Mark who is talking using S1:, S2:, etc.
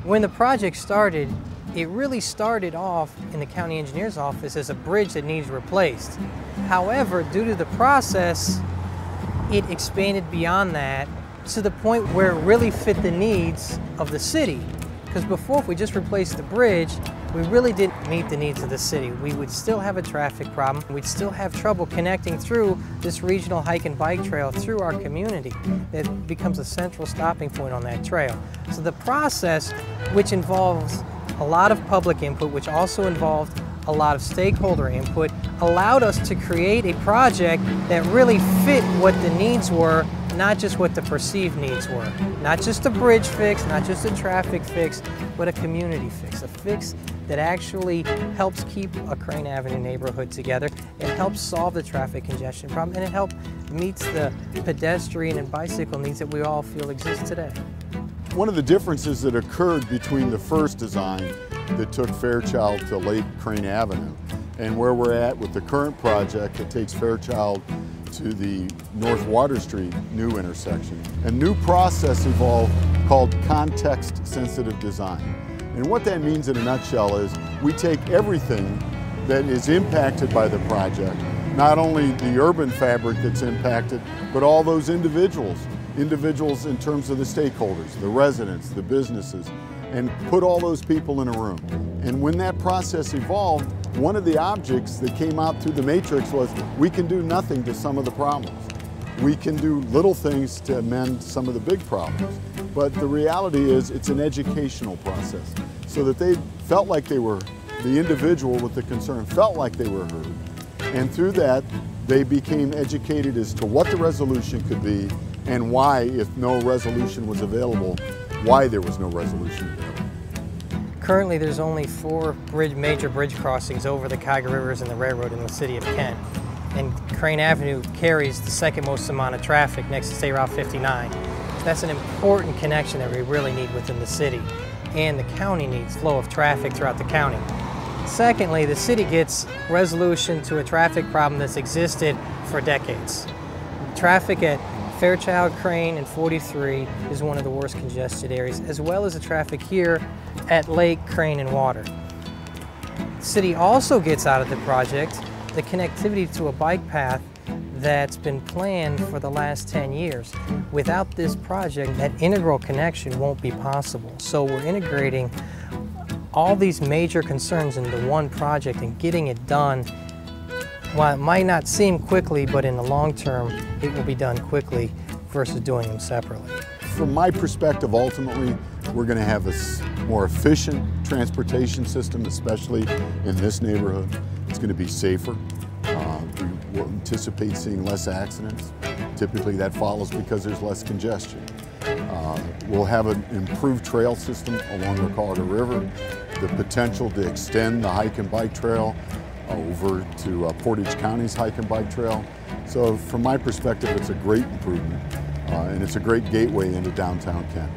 S1: When the project started, it really started off in the county engineer's office as a bridge that needs replaced. However, due to the process, it expanded beyond that to the point where it really fit the needs of the city. Because before, if we just replaced the bridge, we really didn't meet the needs of the city. We would still have a traffic problem. We'd still have trouble connecting through this regional hike and bike trail through our community that becomes a central stopping point on that trail. So the process, which involves a lot of public input, which also involved a lot of stakeholder input, allowed us to create a project that really fit what the needs were, not just what the perceived needs were. Not just a bridge fix, not just a traffic fix, but a community fix. A fix that actually helps keep a Crain Avenue neighborhood together. It helps solve the traffic congestion problem, and it meets the pedestrian and bicycle needs that we all feel exist today.
S2: One of the differences that occurred between the first design that took Fairchild to Lake Crain Avenue and where we're at with the current project that takes Fairchild to the North Water Street new intersection. A new process evolved called context-sensitive design. And what that means in a nutshell is we take everything that is impacted by the project, not only the urban fabric that's impacted, but all those individuals in terms of the stakeholders, the residents, the businesses, and put all those people in a room. And when that process evolved, one of the objects that came out through the matrix was we can do nothing to some of the problems. We can do little things to amend some of the big problems. But the reality is it's an educational process so that they felt like they were, the individual with the concern felt like they were heard. And through that, they became educated as to what the resolution could be and why, if no resolution was available, why there was no resolution available.
S1: Currently, there's only 4 major bridge crossings over the Saga rivers and the railroad in the city of Kent. And Crain Avenue carries the second most amount of traffic next to State Route 59. So that's an important connection that we really need within the city. And the county needs flow of traffic throughout the county. Secondly, the city gets resolution to a traffic problem that's existed for decades. Traffic at Fairchild, Crain, and 43 is one of the worst congested areas, as well as the traffic here at Lake, Crain, and Water. The city also gets out of the project the connectivity to a bike path that's been planned for the last 10 years. Without this project, that integral connection won't be possible. So we're integrating all these major concerns into one project and getting it done. While it might not seem quickly, but in the long term, it will be done quickly versus doing them separately.
S2: From my perspective, ultimately, we're going to have a more efficient transportation system, especially in this neighborhood. It's going to be safer. We will anticipate seeing less accidents. Typically that follows because there's less congestion. We'll have an improved trail system along the Colorado River, the potential to extend the hike and bike trail over to Portage County's hike and bike trail. So from my perspective, it's a great improvement and it's a great gateway into downtown Kent.